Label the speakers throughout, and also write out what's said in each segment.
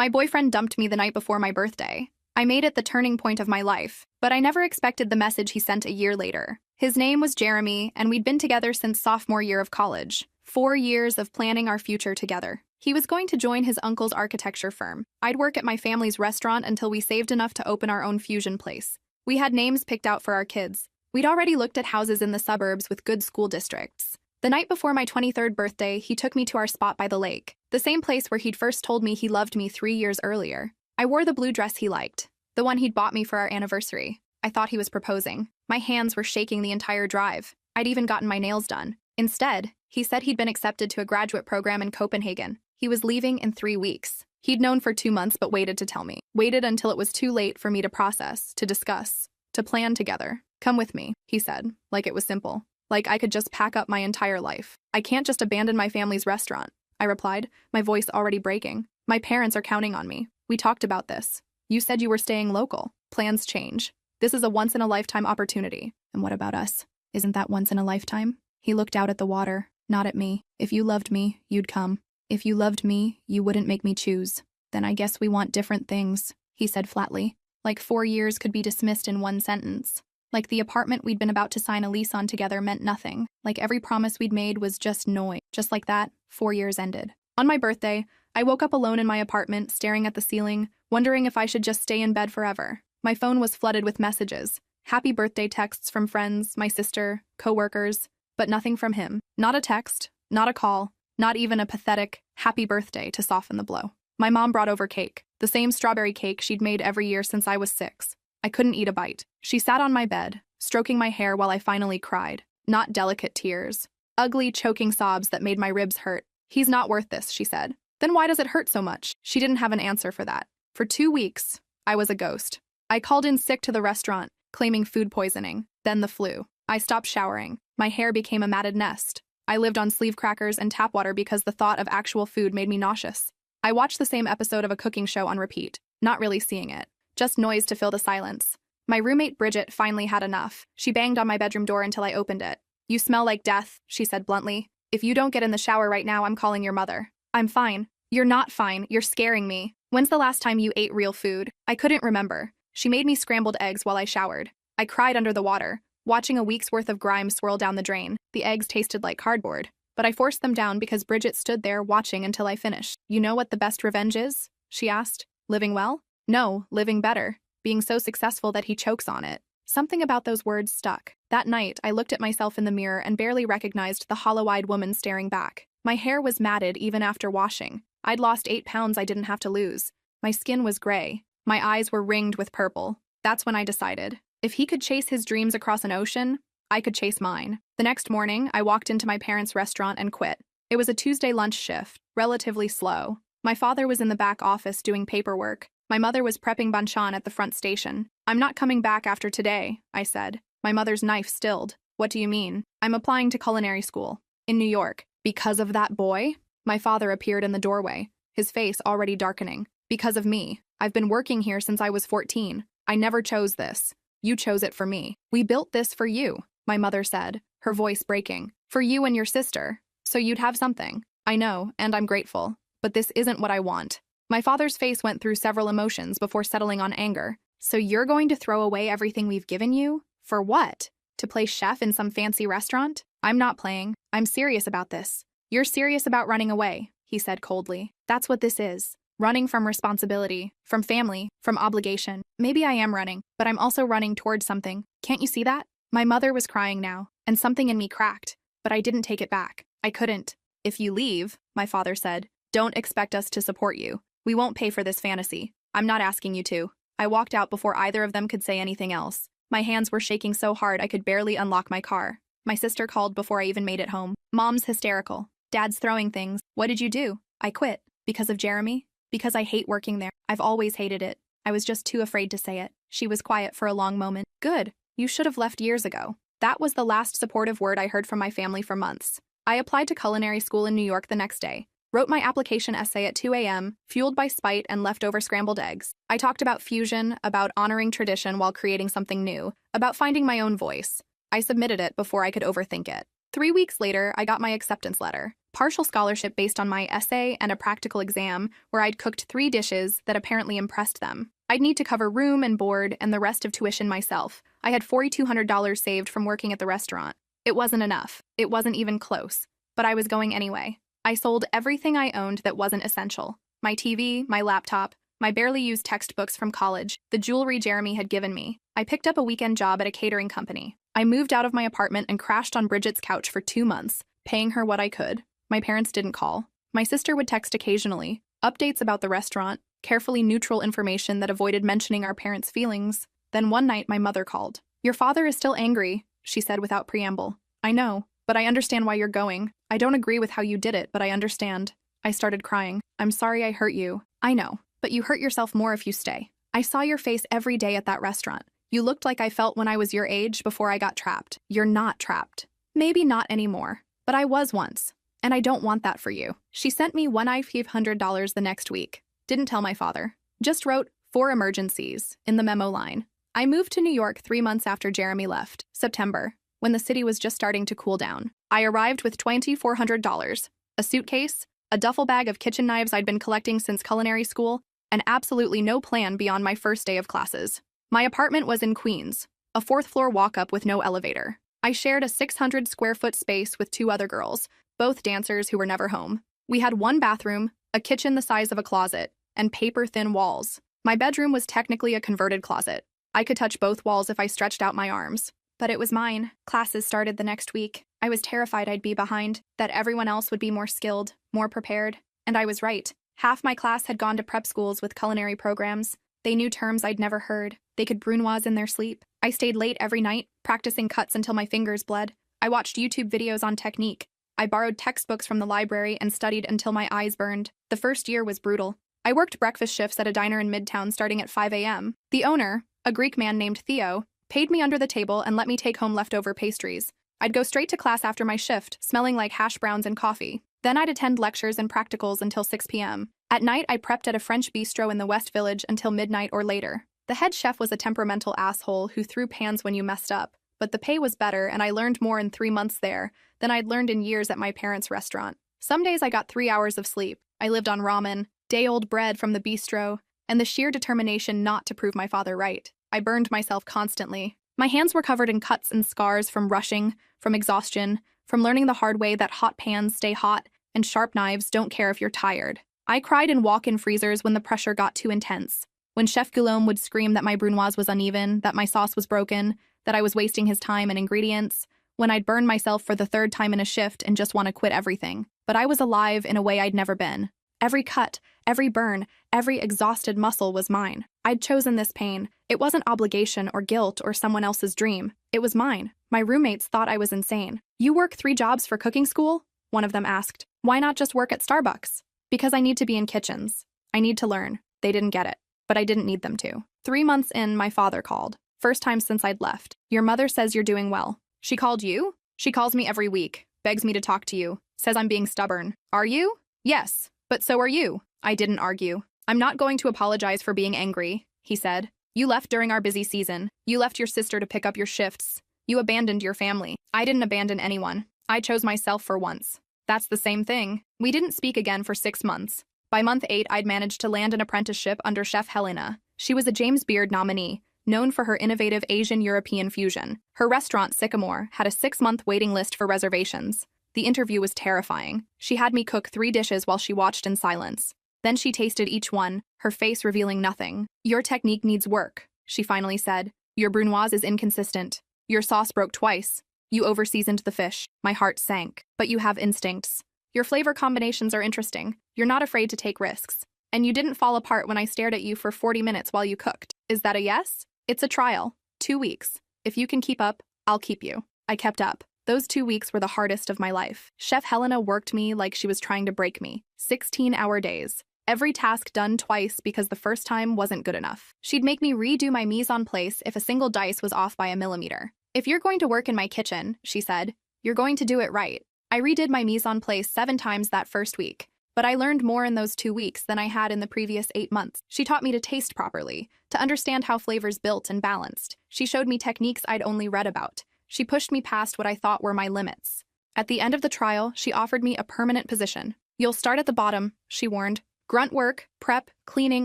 Speaker 1: My boyfriend dumped me the night before my birthday. I made it the turning point of my life, but I never expected the message he sent a year later. His name was Jeremy, and we'd been together since sophomore year of college. 4 years of planning our future together. He was going to join his uncle's architecture firm. I'd work at my family's restaurant until we saved enough to open our own fusion place. We had names picked out for our kids. We'd already looked at houses in the suburbs with good school districts. The night before my 23rd birthday, he took me to our spot by the lake, the same place where he'd first told me he loved me 3 years earlier. I wore the blue dress he liked, the one he'd bought me for our anniversary. I thought he was proposing. My hands were shaking the entire drive. I'd even gotten my nails done. Instead, he said he'd been accepted to a graduate program in Copenhagen. He was leaving in 3 weeks. He'd known for 2 months but waited to tell me. Waited until it was too late for me to process, to discuss, to plan together. Come with me, he said, like it was simple. Like I could just pack up my entire life. I can't just abandon my family's restaurant, I replied, my voice already breaking. My parents are counting on me. We talked about this. You said you were staying local. Plans change. This is a once-in-a-lifetime opportunity. And what about us? Isn't that once in a lifetime? He looked out at the water, not at me. If you loved me, you'd come. If you loved me, you wouldn't make me choose. Then I guess we want different things, he said flatly. Like 4 years could be dismissed in one sentence. Like the apartment we'd been about to sign a lease on together meant nothing. Like every promise we'd made was just noise. Just like that, 4 years ended. On my birthday, I woke up alone in my apartment, staring at the ceiling, wondering if I should just stay in bed forever. My phone was flooded with messages. Happy birthday texts from friends, my sister, co-workers, but nothing from him. Not a text, not a call, not even a pathetic happy birthday to soften the blow. My mom brought over cake, the same strawberry cake she'd made every year since I was 6. I couldn't eat a bite. She sat on my bed, stroking my hair while I finally cried. Not delicate tears. Ugly, choking sobs that made my ribs hurt. He's not worth this, she said. Then why does it hurt so much? She didn't have an answer for that. For 2 weeks, I was a ghost. I called in sick to the restaurant, claiming food poisoning, then the flu. I stopped showering. My hair became a matted nest. I lived on sleeve crackers and tap water because the thought of actual food made me nauseous. I watched the same episode of a cooking show on repeat, not really seeing it. Just noise to fill the silence. My roommate Bridget finally had enough. She banged on my bedroom door until I opened it. You smell like death, she said bluntly. If you don't get in the shower right now, I'm calling your mother. I'm fine. You're not fine. You're scaring me. When's the last time you ate real food? I couldn't remember. She made me scrambled eggs while I showered. I cried under the water, watching a week's worth of grime swirl down the drain. The eggs tasted like cardboard, but I forced them down because Bridget stood there watching until I finished. You know what the best revenge is? She asked. Living well? No, living better. Being so successful that he chokes on it. Something about those words stuck. That night, I looked at myself in the mirror and barely recognized the hollow-eyed woman staring back. My hair was matted even after washing. I'd lost 8 pounds I didn't have to lose. My skin was gray. My eyes were ringed with purple. That's when I decided. If he could chase his dreams across an ocean, I could chase mine. The next morning, I walked into my parents' restaurant and quit. It was a Tuesday lunch shift, relatively slow. My father was in the back office doing paperwork. My mother was prepping banchan at the front station. I'm not coming back after today, I said. My mother's knife stilled. What do you mean? I'm applying to culinary school. In New York. Because of that boy? My father appeared in the doorway, his face already darkening. Because of me. I've been working here since I was 14. I never chose this. You chose it for me. We built this for you, my mother said, her voice breaking. For you and your sister. So you'd have something. I know, and I'm grateful. But this isn't what I want. My father's face went through several emotions before settling on anger. So you're going to throw away everything we've given you? For what? To play chef in some fancy restaurant? I'm not playing. I'm serious about this. You're serious about running away, he said coldly. That's what this is. Running from responsibility, from family, from obligation. Maybe I am running, but I'm also running towards something. Can't you see that? My mother was crying now, and something in me cracked, but I didn't take it back. I couldn't. If you leave, my father said, don't expect us to support you. We won't pay for this fantasy. I'm not asking you to. I walked out before either of them could say anything else. My hands were shaking so hard I could barely unlock my car. My sister called before I even made it home. Mom's hysterical. Dad's throwing things. What did you do? I quit. Because of Jeremy? Because I hate working there. I've always hated it. I was just too afraid to say it. She was quiet for a long moment. Good. You should have left years ago. That was the last supportive word I heard from my family for months. I applied to culinary school in New York the next day. Wrote my application essay at 2 a.m., fueled by spite and leftover scrambled eggs. I talked about fusion, about honoring tradition while creating something new, about finding my own voice. I submitted it before I could overthink it. 3 weeks later, I got my acceptance letter. Partial scholarship based on my essay and a practical exam where I'd cooked 3 dishes that apparently impressed them. I'd need to cover room and board and the rest of tuition myself. I had $4,200 saved from working at the restaurant. It wasn't enough. It wasn't even close. But I was going anyway. I sold everything I owned that wasn't essential. My TV, my laptop, my barely used textbooks from college, the jewelry Jeremy had given me. I picked up a weekend job at a catering company. I moved out of my apartment and crashed on Bridget's couch for 2 months, paying her what I could. My parents didn't call. My sister would text occasionally, updates about the restaurant, carefully neutral information that avoided mentioning our parents' feelings. Then one night, my mother called. "Your father is still angry," she said without preamble. "I know, but I understand why you're going. I don't agree with how you did it, but I understand." I started crying. "I'm sorry I hurt you." "I know, but you hurt yourself more if you stay. I saw your face every day at that restaurant. You looked like I felt when I was your age before I got trapped. You're not trapped. Maybe not anymore, but I was once. And I don't want that for you." She sent me $1,500 the next week. Didn't tell my father. Just wrote, "For emergencies," in the memo line. I moved to New York 3 months after Jeremy left, September, when the city was just starting to cool down. I arrived with $2,400, a suitcase, a duffel bag of kitchen knives I'd been collecting since culinary school, and absolutely no plan beyond my first day of classes. My apartment was in Queens, a 4th-floor walk-up with no elevator. I shared a 600-square-foot space with 2 other girls, both dancers who were never home. We had 1 bathroom, a kitchen the size of a closet, and paper-thin walls. My bedroom was technically a converted closet. I could touch both walls if I stretched out my arms. But it was mine. Classes started the next week. I was terrified I'd be behind, that everyone else would be more skilled, more prepared. And I was right. Half my class had gone to prep schools with culinary programs. They knew terms I'd never heard. They could brunoise in their sleep. I stayed late every night, practicing cuts until my fingers bled. I watched YouTube videos on technique. I borrowed textbooks from the library and studied until my eyes burned. The first year was brutal. I worked breakfast shifts at a diner in Midtown starting at 5 a.m. The owner, a Greek man named Theo, paid me under the table and let me take home leftover pastries. I'd go straight to class after my shift, smelling like hash browns and coffee. Then I'd attend lectures and practicals until 6 p.m. At night, I prepped at a French bistro in the West Village until midnight or later. The head chef was a temperamental asshole who threw pans when you messed up, but the pay was better and I learned more in 3 months there than I'd learned in years at my parents' restaurant. Some days I got 3 hours of sleep. I lived on ramen, day-old bread from the bistro, and the sheer determination not to prove my father right. I burned myself constantly. My hands were covered in cuts and scars from rushing, from exhaustion, from learning the hard way that hot pans stay hot and sharp knives don't care if you're tired. I cried in walk-in freezers when the pressure got too intense. When Chef Qley would scream that my brunoise was uneven, that my sauce was broken, that I was wasting his time and ingredients. When I'd burn myself for the 3rd time in a shift and just want to quit everything. But I was alive in a way I'd never been. Every cut, every burn, every exhausted muscle was mine. I'd chosen this pain. It wasn't obligation or guilt or someone else's dream. It was mine. My roommates thought I was insane. "You work 3 jobs for cooking school?" one of them asked. "Why not just work at Starbucks?" "Because I need to be in kitchens. I need to learn." They didn't get it, but I didn't need them to. 3 months in, my father called. First time since I'd left. "Your mother says you're doing well." "She called you?" "She calls me every week, begs me to talk to you, says I'm being stubborn." "Are you?" "Yes, but so are you." I didn't argue. "I'm not going to apologize for being angry," he said. "You left during our busy season. You left your sister to pick up your shifts. You abandoned your family." "I didn't abandon anyone. I chose myself for once." "That's the same thing." We didn't speak again for 6 months. By month 8, I'd managed to land an apprenticeship under Chef Helena. She was a James Beard nominee, known for her innovative Asian-European fusion. Her restaurant, Sycamore, had a 6-month waiting list for reservations. The interview was terrifying. She had me cook 3 dishes while she watched in silence. Then she tasted each one, her face revealing nothing. "Your technique needs work," she finally said. "Your brunoise is inconsistent. Your sauce broke twice. You over-seasoned the fish." My heart sank. "But you have instincts. Your flavor combinations are interesting. You're not afraid to take risks. And you didn't fall apart when I stared at you for 40 minutes while you cooked. Is that a yes? It's a trial. 2 weeks. If you can keep up, I'll keep you." I kept up. Those 2 weeks were the hardest of my life. Chef Helena worked me like she was trying to break me. 16-hour days. Every task done twice because the first time wasn't good enough. She'd make me redo my mise en place if a single dice was off by a millimeter. "If you're going to work in my kitchen," she said, "you're going to do it right." I redid my mise en place 7 times that first week, but I learned more in those 2 weeks than I had in the previous 8 months. She taught me to taste properly, to understand how flavors built and balanced. She showed me techniques I'd only read about. She pushed me past what I thought were my limits. At the end of the trial, she offered me a permanent position. "You'll start at the bottom," she warned. "Grunt work, prep, cleaning,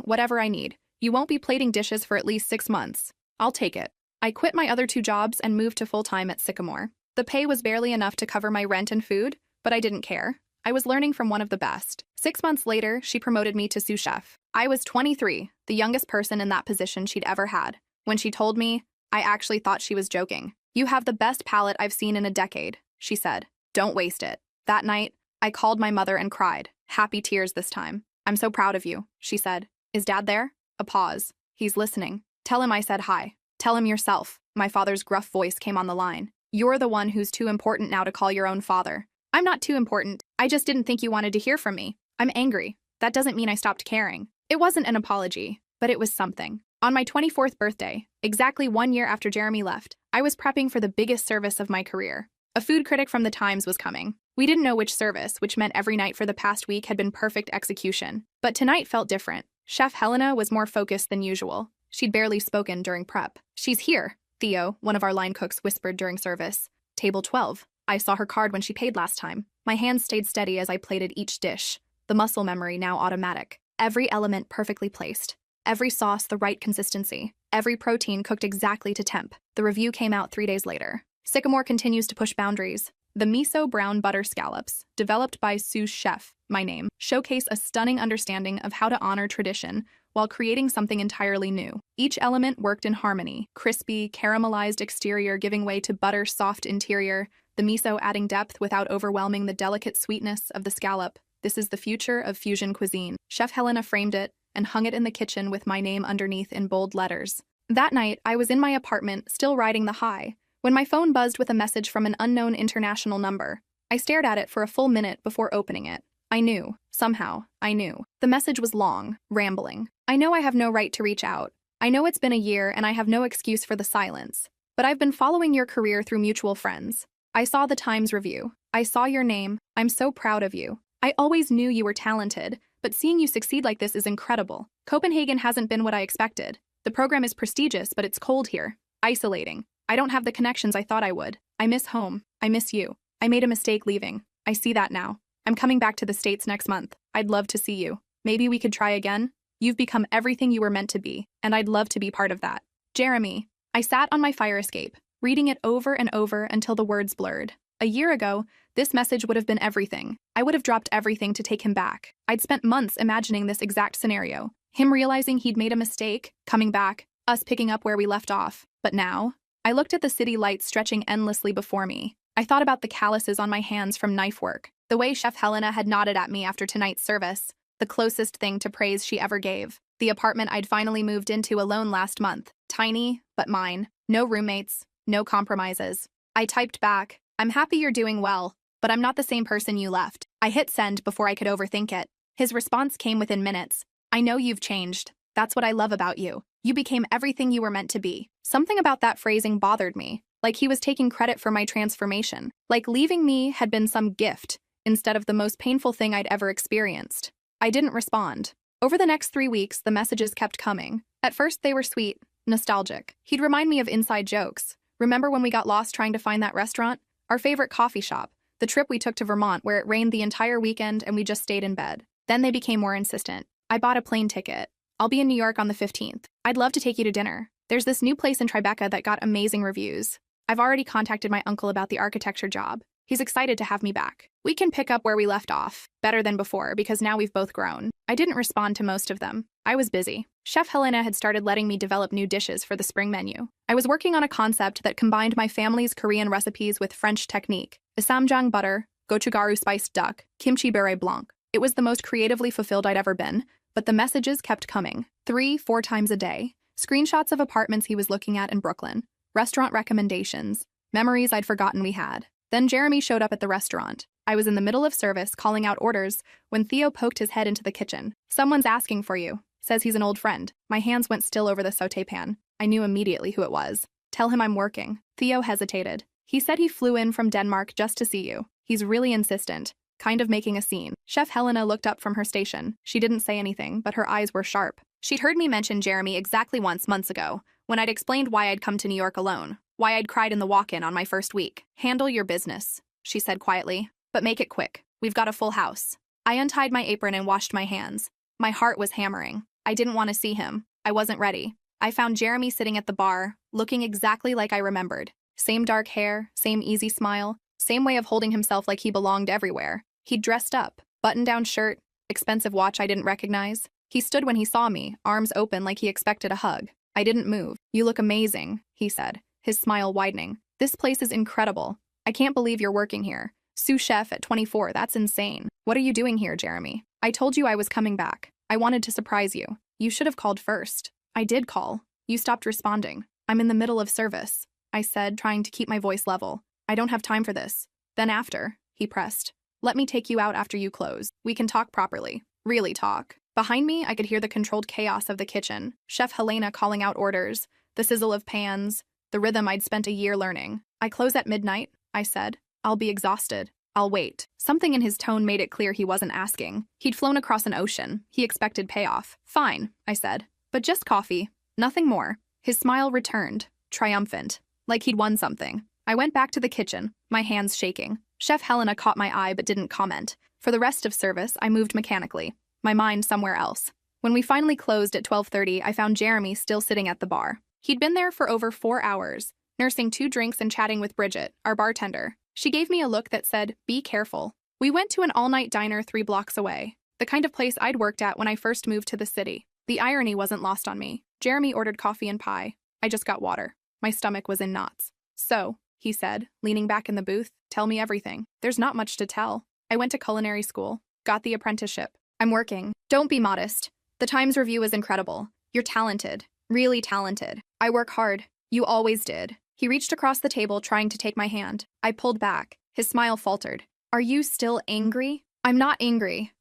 Speaker 1: whatever I need. You won't be plating dishes for at least 6 months. I'll take it." I quit my other 2 jobs and moved to full-time at Sycamore. The pay was barely enough to cover my rent and food, but I didn't care. I was learning from one of the best. 6 months later, she promoted me to sous chef. I was 23, the youngest person in that position she'd ever had. When she told me, I actually thought she was joking. "You have the best palate I've seen in a decade," she said. "Don't waste it." That night, I called my mother and cried, happy tears this time. "I'm so proud of you," she said. "Is Dad there?" A pause. "He's listening. Tell him I said hi." "Tell him yourself." My father's gruff voice came on the line. "You're the one who's too important now to call your own father." "I'm not too important. I just didn't think you wanted to hear from me. I'm angry. That doesn't mean I stopped caring." It wasn't an apology, but it was something. On my 24th birthday, exactly 1 year after Jeremy left, I was prepping for the biggest service of my career. A food critic from the Times was coming. We didn't know which service, which meant every night for the past week had been perfect execution. But tonight felt different. Chef Helena was more focused than usual. She'd barely spoken during prep. "She's here," Theo, one of our line cooks, whispered during service. "Table 12. I saw her card when she paid last time." My hands stayed steady as I plated each dish, the muscle memory now automatic. Every element perfectly placed. Every sauce the right consistency. Every protein cooked exactly to temp. The review came out 3 days later. Sycamore continues to push boundaries. The miso brown butter scallops, developed by sous chef, my name, showcase a stunning understanding of how to honor tradition while creating something entirely new. Each element worked in harmony, crispy, caramelized exterior giving way to butter soft interior, the miso adding depth without overwhelming the delicate sweetness of the scallop. This is the future of fusion cuisine. Chef Helena framed it and hung it in the kitchen with my name underneath in bold letters. That night, I was in my apartment, still riding the high, when my phone buzzed with a message from an unknown international number. I stared at it for a full minute before opening it. I knew. Somehow, I knew. The message was long, rambling. "I know I have no right to reach out. I know it's been a year and I have no excuse for the silence. But I've been following your career through mutual friends. I saw the Times review. I saw your name. I'm so proud of you. I always knew you were talented, but seeing you succeed like this is incredible. Copenhagen hasn't been what I expected. The program is prestigious, but it's cold here. Isolating. I don't have the connections I thought I would. I miss home. I miss you. I made a mistake leaving. I see that now. I'm coming back to the States next month. I'd love to see you. Maybe we could try again? You've become everything you were meant to be, and I'd love to be part of that. Jeremy." I sat on my fire escape, reading it over and over until the words blurred. A year ago, this message would have been everything. I would have dropped everything to take him back. I'd spent months imagining this exact scenario. Him realizing he'd made a mistake, coming back, us picking up where we left off. But now, I looked at the city lights stretching endlessly before me. I thought about the calluses on my hands from knife work, the way Chef Helena had nodded at me after tonight's service, the closest thing to praise she ever gave. The apartment I'd finally moved into alone last month. Tiny, but mine. No roommates, no compromises. I typed back, "I'm happy you're doing well, but I'm not the same person you left." I hit send before I could overthink it. His response came within minutes. "I know you've changed. That's what I love about you. You became everything you were meant to be." Something about that phrasing bothered me, like he was taking credit for my transformation, like leaving me had been some gift instead of the most painful thing I'd ever experienced. I didn't respond. Over the next 3 weeks, the messages kept coming. At first, they were sweet, nostalgic. He'd remind me of inside jokes. "Remember when we got lost trying to find that restaurant? Our favorite coffee shop. The trip we took to Vermont where it rained the entire weekend and we just stayed in bed." Then they became more insistent. "I bought a plane ticket. I'll be in New York on the 15th. I'd love to take you to dinner. There's this new place in Tribeca that got amazing reviews. I've already contacted my uncle about the architecture job. He's excited to have me back. We can pick up where we left off, better than before because now we've both grown." I didn't respond to most of them. I was busy. Chef Helena had started letting me develop new dishes for the spring menu. I was working on a concept that combined my family's Korean recipes with French technique. Isamjang butter, gochugaru spiced duck, kimchi beret blanc. It was the most creatively fulfilled I'd ever been, but the messages kept coming. 3-4 times a day. Screenshots of apartments he was looking at in Brooklyn. Restaurant recommendations. Memories I'd forgotten we had. Then Jeremy showed up at the restaurant. I was in the middle of service calling out orders when Theo poked his head into the kitchen. "Someone's asking for you. Says he's an old friend." My hands went still over the sauté pan. I knew immediately who it was. "Tell him I'm working." Theo hesitated. "He said he flew in from Denmark just to see you. He's really insistent, kind of making a scene." Chef Helena looked up from her station. She didn't say anything, but her eyes were sharp. She'd heard me mention Jeremy exactly once months ago, when I'd explained why I'd come to New York alone, why I'd cried in the walk-in on my first week. "Handle your business," she said quietly. But make it quick. We've got a full house. I untied my apron and washed my hands. My heart was hammering. I didn't want to see him. I wasn't ready. I found Jeremy sitting at the bar, looking exactly like I remembered. Same dark hair, same easy smile, same way of holding himself like he belonged everywhere. He'd dressed up, button-down shirt, expensive watch I didn't recognize. He stood when he saw me, arms open like he expected a hug. I didn't move. You look amazing, he said, his smile widening. This place is incredible. I can't believe you're working here. Sous chef at 24, that's insane. What are you doing here, Jeremy? I told you I was coming back. I wanted to surprise you. You should have called first. I did call. You stopped responding. I'm in the middle of service, I said, trying to keep my voice level. I don't have time for this. Then after, he pressed. Let me take you out after you close. We can talk properly. Really talk. Behind me, I could hear the controlled chaos of the kitchen. Chef Helena calling out orders, the sizzle of pans, the rhythm I'd spent a year learning. I close at midnight, I said. I'll be exhausted. I'll wait. Something in his tone made it clear he wasn't asking. He'd flown across an ocean. He expected payoff. Fine, I said. But just coffee. Nothing more. His smile returned, triumphant, like he'd won something. I went back to the kitchen, my hands shaking. Chef Helena caught my eye but didn't comment. For the rest of service, I moved mechanically, my mind somewhere else. When we finally closed at 12:30, I found Jeremy still sitting at the bar. He'd been there for over 4 hours, nursing 2 drinks and chatting with Bridget, our bartender. She gave me a look that said, be careful. We went to an all-night diner 3 blocks away, the kind of place I'd worked at when I first moved to the city. The irony wasn't lost on me. Jeremy ordered coffee and pie. I just got water. My stomach was in knots. So, he said, leaning back in the booth, tell me everything. There's not much to tell. I went to culinary school, got the apprenticeship. I'm working. Don't be modest. The Times review is incredible. You're talented. Really talented. I work hard. You always did. He reached across the table, trying to take my hand. I pulled back. His smile faltered. Are you still angry? I'm not angry.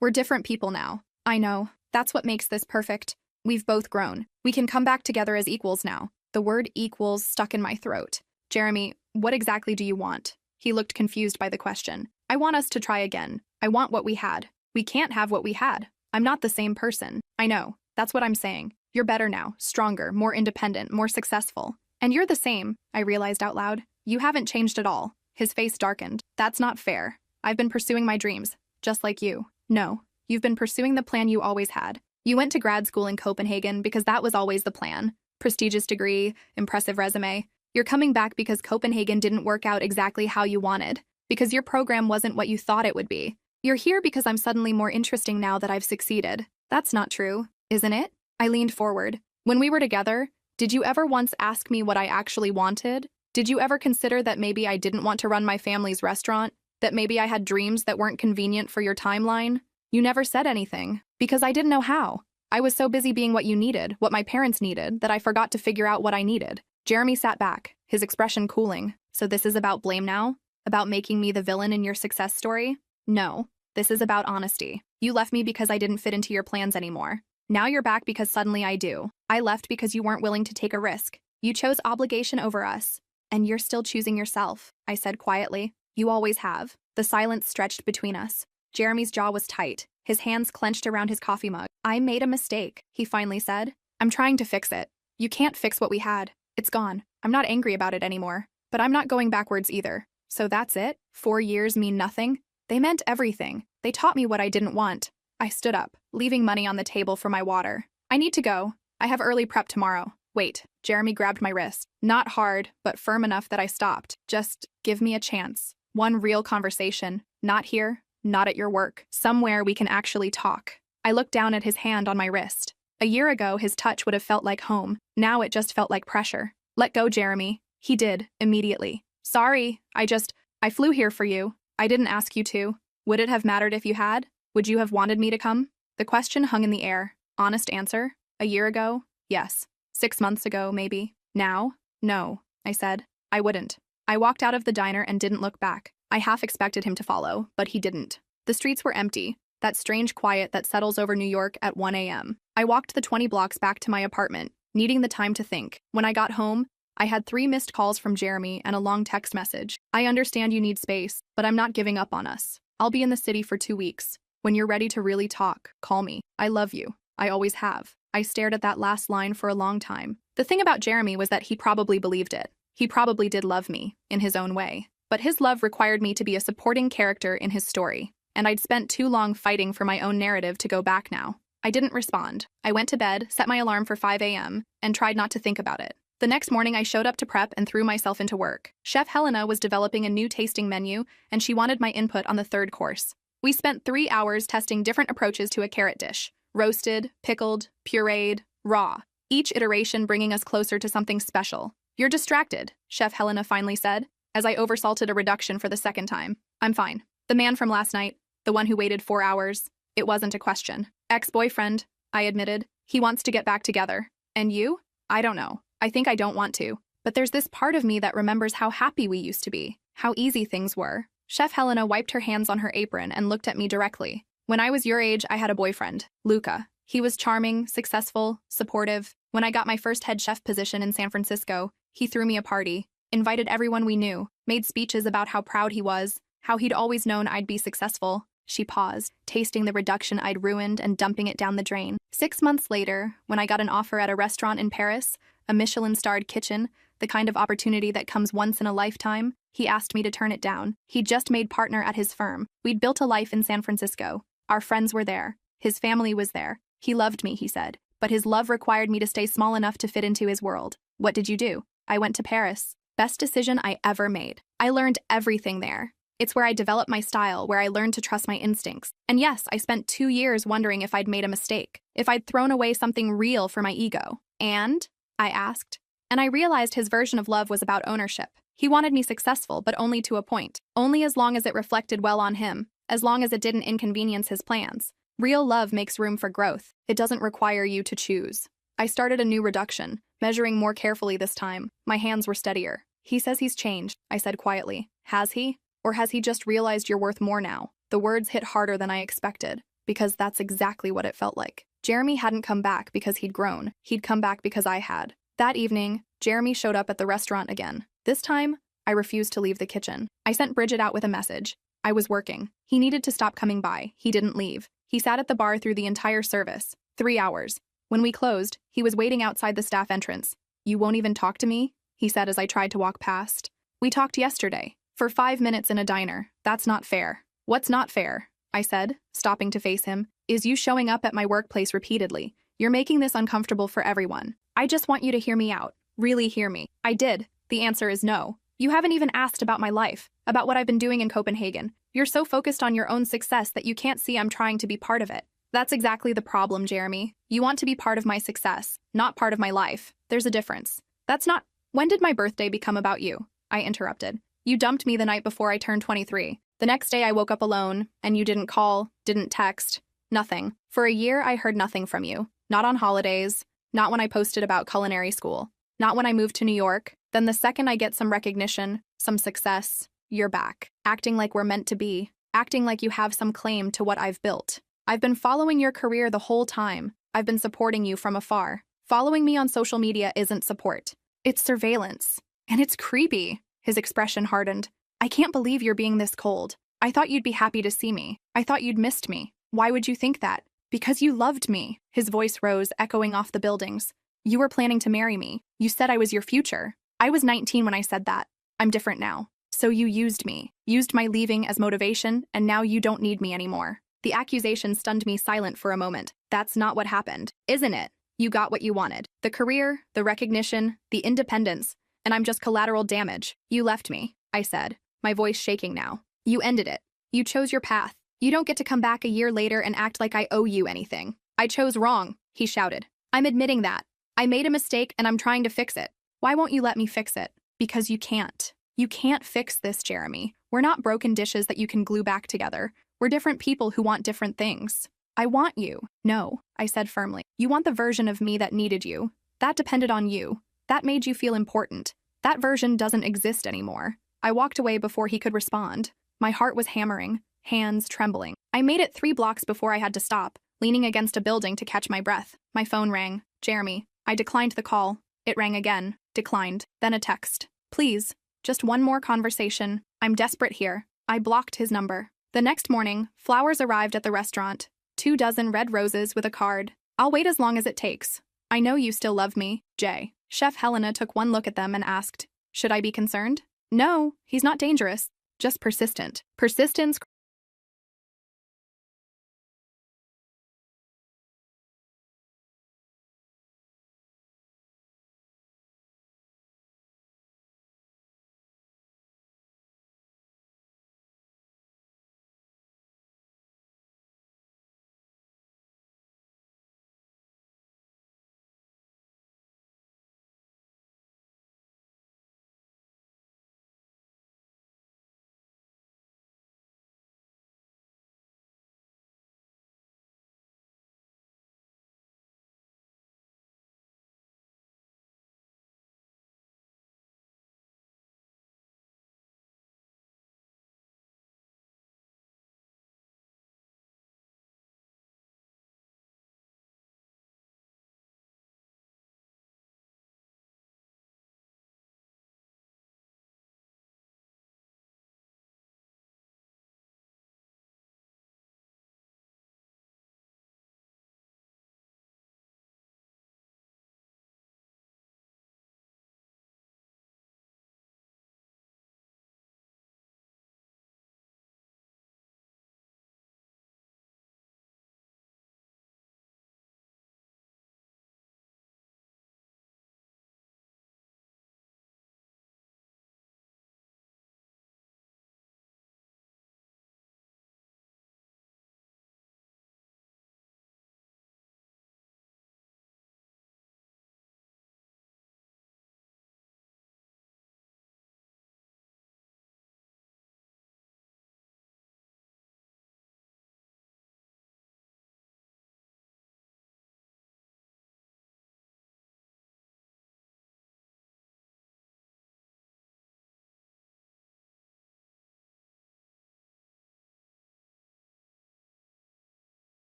Speaker 1: We're different people now. I know. That's what makes this perfect. We've both grown. We can come back together as equals now. The word equals stuck in my throat. Jeremy, what exactly do you want? He looked confused by the question. I want us to try again. I want what we had. We can't have what we had. I'm not the same person. I know. That's what I'm saying. You're better now, stronger, more independent, more successful. And you're the same, I realized out loud. You haven't changed at all. His face darkened. That's not fair. I've been pursuing my dreams, just like you. No, you've been pursuing the plan you always had. You went to grad school in Copenhagen because that was always the plan. Prestigious degree, impressive resume. You're coming back because Copenhagen didn't work out exactly how you wanted, because your program wasn't what you thought it would be. You're here because I'm suddenly more interesting now that I've succeeded. That's not true, isn't it? I leaned forward. When we were together, did you ever once ask me what I actually wanted? Did you ever consider that maybe I didn't want to run my family's restaurant? That maybe I had dreams that weren't convenient for your timeline? You never said anything, because I didn't know how. I was so busy being what you needed, what my parents needed, that I forgot to figure out what I needed. Jeremy sat back, his expression cooling. So this is about blame now? About making me the villain in your success story? No, this is about honesty. You left me because I didn't fit into your plans anymore. Now you're back because suddenly I do. I left because you weren't willing to take a risk. You chose obligation over us. And you're still choosing yourself, I said quietly. You always have. The silence stretched between us. Jeremy's jaw was tight, his hands clenched around his coffee mug. I made a mistake, he finally said. I'm trying to fix it. You can't fix what we had. It's gone. I'm not angry about it anymore. But I'm not going backwards either. So that's it? 4 years mean nothing? They meant everything. They taught me what I didn't want. I stood up, leaving money on the table for my water. I need to go. I have early prep tomorrow. Wait, Jeremy grabbed my wrist. Not hard, but firm enough that I stopped. Just give me a chance. One real conversation. Not here, not at your work. Somewhere we can actually talk. I looked down at his hand on my wrist. A year ago, his touch would have felt like home. Now it just felt like pressure. Let go, Jeremy. He did, immediately. Sorry, I flew here for you. I didn't ask you to. Would it have mattered if you had? Would you have wanted me to come? The question hung in the air. Honest answer? A year ago? Yes. 6 months ago, maybe. Now? No, I said. I wouldn't. I walked out of the diner and didn't look back. I half expected him to follow, but he didn't. The streets were empty, that strange quiet that settles over New York at 1 a.m. I walked the 20 blocks back to my apartment, needing the time to think. When I got home, I had 3 missed calls from Jeremy and a long text message. I understand you need space, but I'm not giving up on us. I'll be in the city for 2 weeks. When you're ready to really talk, call me. I love you. I always have. I stared at that last line for a long time. The thing about Jeremy was that he probably believed it. He probably did love me, in his own way. But his love required me to be a supporting character in his story, and I'd spent too long fighting for my own narrative to go back now. I didn't respond. I went to bed, set my alarm for 5 a.m., and tried not to think about it. The next morning, I showed up to prep and threw myself into work. Chef Helena was developing a new tasting menu, and she wanted my input on the third course. We spent 3 hours testing different approaches to a carrot dish: roasted, pickled, pureed, raw, each iteration bringing us closer to something special. "You're distracted," Chef Helena finally said, as I oversalted a reduction for the second time. "I'm fine. The man from last night, the one who waited 4 hours, it wasn't a question. Ex-boyfriend," I admitted. "He wants to get back together. And you? I don't know. I think I don't want to. But there's this part of me that remembers how happy we used to be, how easy things were." Chef Helena wiped her hands on her apron and looked at me directly. "When I was your age, I had a boyfriend, Luca. He was charming, successful, supportive. When I got my first head chef position in San Francisco, he threw me a party, invited everyone we knew, made speeches about how proud he was, how he'd always known I'd be successful." She paused, tasting the reduction I'd ruined and dumping it down the drain. 6 months later, when I got an offer at a restaurant in Paris, a Michelin-starred kitchen, the kind of opportunity that comes once in a lifetime, he asked me to turn it down. He'd just made partner at his firm. We'd built a life in San Francisco. Our friends were there. His family was there. He loved me, he said, but his love required me to stay small enough to fit into his world. "What did you do?" "I went to Paris. Best decision I ever made. I learned everything there. It's where I developed my style, where I learned to trust my instincts. And yes, I spent 2 years wondering if I'd made a mistake, if I'd thrown away something real for my ego." "And?" I asked. And I realized his version of love was about ownership. He wanted me successful, but only to a point. Only as long as it reflected well on him, as long as it didn't inconvenience his plans. Real love makes room for growth. It doesn't require you to choose. I started a new reduction, measuring more carefully this time. My hands were steadier. "He says he's changed," I said quietly. "Has he? Or has he just realized you're worth more now?" The words hit harder than I expected, because that's exactly what it felt like. Jeremy hadn't come back because he'd grown. He'd come back because I had. That evening, Jeremy showed up at the restaurant again. This time, I refused to leave the kitchen. I sent Bridget out with a message. I was working. He needed to stop coming by. He didn't leave. He sat at the bar through the entire service. 3 hours. When we closed, he was waiting outside the staff entrance. "You won't even talk to me?" he said as I tried to walk past. "We talked yesterday. For 5 minutes in a diner. That's not fair." "What's not fair?" I said, stopping to face him, "is you showing up at my workplace repeatedly. You're making this uncomfortable for everyone. I just want you to hear me out. Really hear me." I did. The answer is no. "You haven't even asked about my life, about what I've been doing in Copenhagen. You're so focused on your own success that you can't see I'm trying to be part of it." "That's exactly the problem, Jeremy. You want to be part of my success, not part of my life. There's a difference." "That's not—" "When did my birthday become about you?" I interrupted. "You dumped me the night before I turned 23. The next day I woke up alone, and you didn't call, didn't text, nothing. For a year I heard nothing from you. Not on holidays, not when I posted about culinary school, not when I moved to New York. Then the second I get some recognition, some success, you're back, acting like we're meant to be, acting like you have some claim to what I've built. I've been following your career the whole time. I've been supporting you from afar. Following me on social media isn't support. It's surveillance. And it's creepy." His expression hardened. "I can't believe you're being this cold. I thought you'd be happy to see me. I thought you'd missed me. Why would you think that?" "Because you loved me." His voice rose, echoing off the buildings. "You were planning to marry me. You said I was your future. I was 19 when I said that. I'm different now. So you used me, used my leaving as motivation, and now you don't need me anymore." The accusation stunned me silent for a moment. "That's not what happened, isn't it? You got what you wanted. The career, the recognition, the independence, and I'm just collateral damage. You left me," I said, my voice shaking now. "You ended it. You chose your path. You don't get to come back a year later and act like I owe you anything." "I chose wrong," he shouted. "I'm admitting that. I made a mistake and I'm trying to fix it." "Why won't you let me fix it?" "Because you can't. You can't fix this, Jeremy. We're not broken dishes that you can glue back together. We're different people who want different things." "I want you." "No," I said firmly. "You want the version of me that needed you. That depended on you. That made you feel important. That version doesn't exist anymore." I walked away before he could respond. My heart was hammering, hands trembling. I made it 3 blocks before I had to stop, leaning against a building to catch my breath. My phone rang. "Jeremy." I declined the call. It rang again. Declined. Then a text. "Please, just one more conversation. I'm desperate here." I blocked his number. The next morning, flowers arrived at the restaurant. 2 dozen red roses with a card. "I'll wait as long as it takes. I know you still love me, Jay." Chef Helena took one look at them and asked, "Should I be concerned?" No, he's not dangerous, just persistent. Persistence